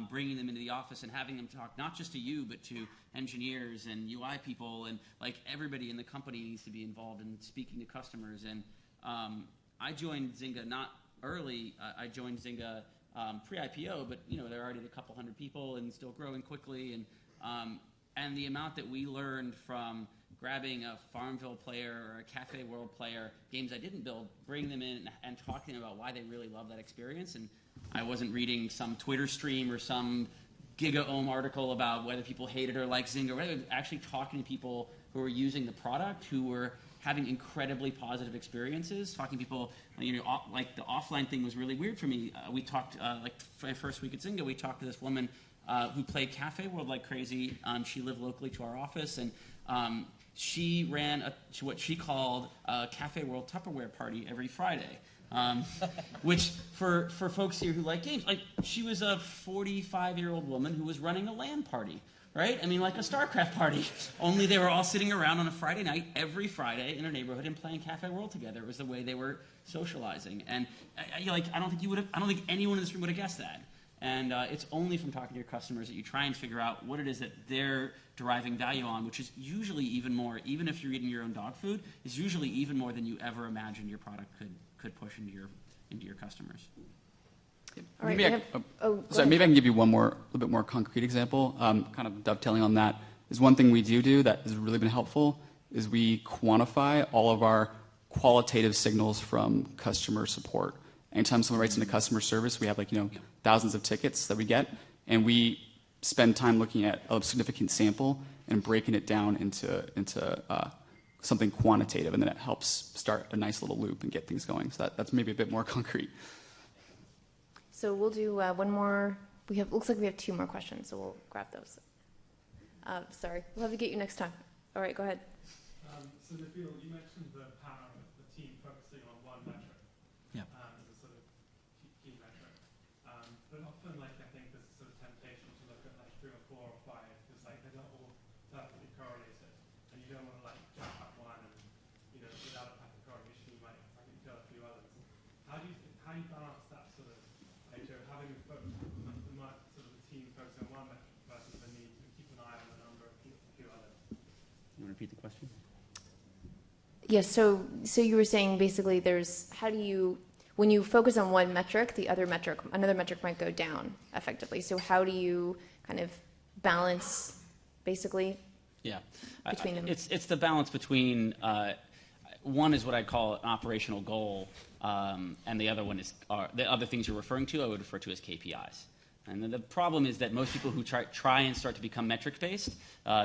bringing them into the office and having them talk not just to you, but to engineers and UI people, and like everybody in the company needs to be involved in speaking to customers. And I joined Zynga not early. I joined Zynga pre-IPO, but they're already a couple hundred people and still growing quickly. And the amount that we learned from grabbing a Farmville player or a Cafe World player, games I didn't build, bringing them in and talking about why they really love that experience. And I wasn't reading some Twitter stream or some GigaOM article about whether people hated or liked Zynga. Rather, actually talking to people who were using the product, who were having incredibly positive experiences. Talking to people, like the offline thing was really weird for me. We talked, like for my first week at Zynga, we talked to this woman who played Cafe World like crazy. She lived locally to our office, and she ran what she called a Cafe World Tupperware party every Friday. Which for folks here who like games, like she was a 45-year-old woman who was running a LAN party, right? I mean, like a StarCraft party, only they were all sitting around on a Friday night every Friday in her neighborhood and playing Cafe World together. It was the way they were socializing, and I don't think anyone in this room would have guessed that. And it's only from talking to your customers that you try and figure out what it is that they're deriving value on, which is usually even more, even if you're eating your own dog food, is usually even more than you ever imagined your product could push into your customers. All right, maybe I can give you one more, a little bit more concrete example. Kind of dovetailing on that is one thing we do that has really been helpful is we quantify all of our qualitative signals from customer support. Anytime someone writes into customer service, we have thousands of tickets that we get, and we spend time looking at a significant sample and breaking it down into something quantitative, and then it helps start a nice little loop and get things going. So that's maybe a bit more concrete. So we'll do one more. Looks like we have 2 more questions, so we'll grab those. Sorry, we'll have to get you next time. All right, go ahead. So Nabil, you mentioned the power of the team focusing on one metric. Yeah. As a sort of key metric. But often, I think there's a sort of temptation to look at 3 or 4 or 5 because they're not all perfectly correlated, and you don't want to jump at one and without a perfect correlation you might kill a few others. How do you balance that sort of idea of having the team focusing on one metric versus the need to keep an eye on the number of a few others? You want to repeat the question? Yes. So you were saying basically when you focus on one metric, another metric might go down effectively. So how do you kind of balance basically? Yeah, between them? It's the balance between one is what I call an operational goal, and the other one is the other things you're referring to. I would refer to as KPIs. And the problem is that most people who try and start to become metric-based,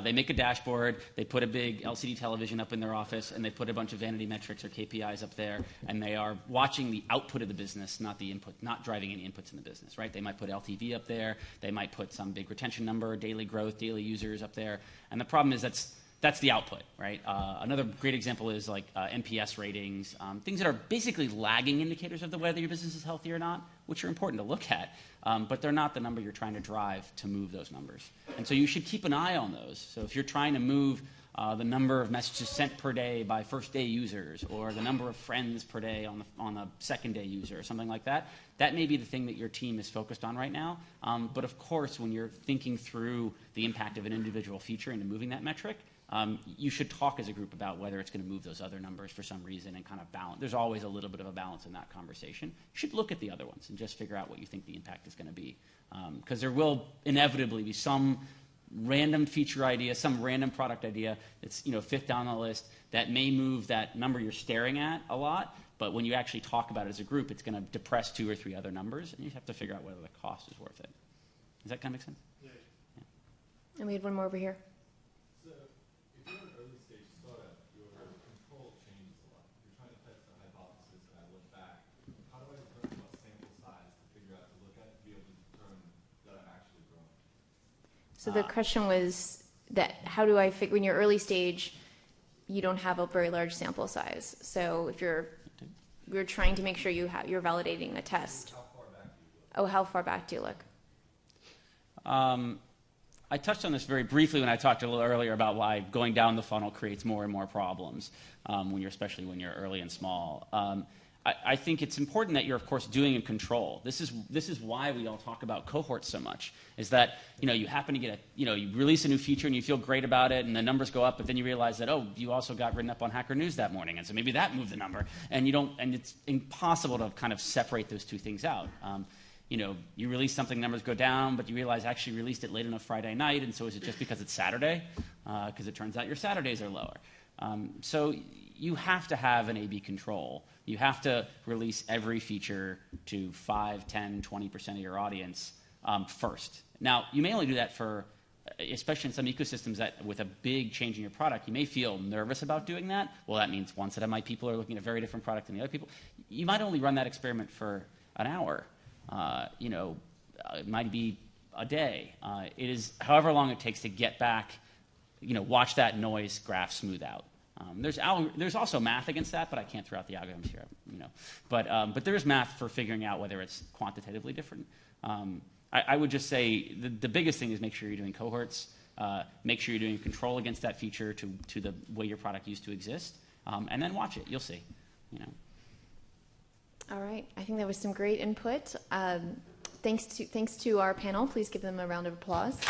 they make a dashboard, they put a big LCD television up in their office, and they put a bunch of vanity metrics or KPIs up there, and they are watching the output of the business, not the input, not driving any inputs in the business, right? They might put LTV up there, they might put some big retention number, daily growth, daily users up there, and the problem is that's the output, right? Another great example is NPS ratings, things that are basically lagging indicators of whether your business is healthy or not, which are important to look at, but they're not the number you're trying to drive to move those numbers. And so you should keep an eye on those. So if you're trying to move the number of messages sent per day by first-day users, or the number of friends per day on a second-day user, or something like that, that may be the thing that your team is focused on right now. But of course, when you're thinking through the impact of an individual feature into moving that metric, you should talk as a group about whether it's going to move those other numbers for some reason and kind of balance. There's always a little bit of a balance in that conversation. You should look at the other ones and just figure out what you think the impact is going to be. Because there will inevitably be some random feature idea, some random product idea that's 5th down the list that may move that number you're staring at a lot. But when you actually talk about it as a group, it's going to depress 2 or 3 other numbers, and you have to figure out whether the cost is worth it. Does that kind of make sense? Yeah. And we had one more over here. So the question was that how do I figure, when you're early stage, you don't have a very large sample size. So if you're trying to make sure you're validating a test. How far back do you look? I touched on this very briefly when I talked a little earlier about why going down the funnel creates more and more problems, especially when you're early and small. I think it's important that you're, of course, doing in control. This is why we all talk about cohorts so much, is that, you happen to get you release a new feature and you feel great about it and the numbers go up, but then you realize that, you also got written up on Hacker News that morning, and so maybe that moved the number, and it's impossible to kind of separate those two things out. You release something, numbers go down, but you realize actually released it late on a Friday night, and so is it just because it's Saturday? Because it turns out your Saturdays are lower. So you have to have an A/B control. You have to release every feature to 5, 10, 20% of your audience first. Now, you may only do that for, especially in some ecosystems that with a big change in your product, you may feel nervous about doing that. Well, that means one set of my people are looking at a very different product than the other people. You might only run that experiment for an hour. It might be a day. It is however long it takes to get back, watch that noise graph smooth out. There's also math against that, but I can't throw out the algorithms here, But there is math for figuring out whether it's quantitatively different. I would just say the biggest thing is make sure you're doing cohorts, make sure you're doing control against that feature to the way your product used to exist, and then watch it. You'll see, All right. I think that was some great input. Thanks to our panel. Please give them a round of applause.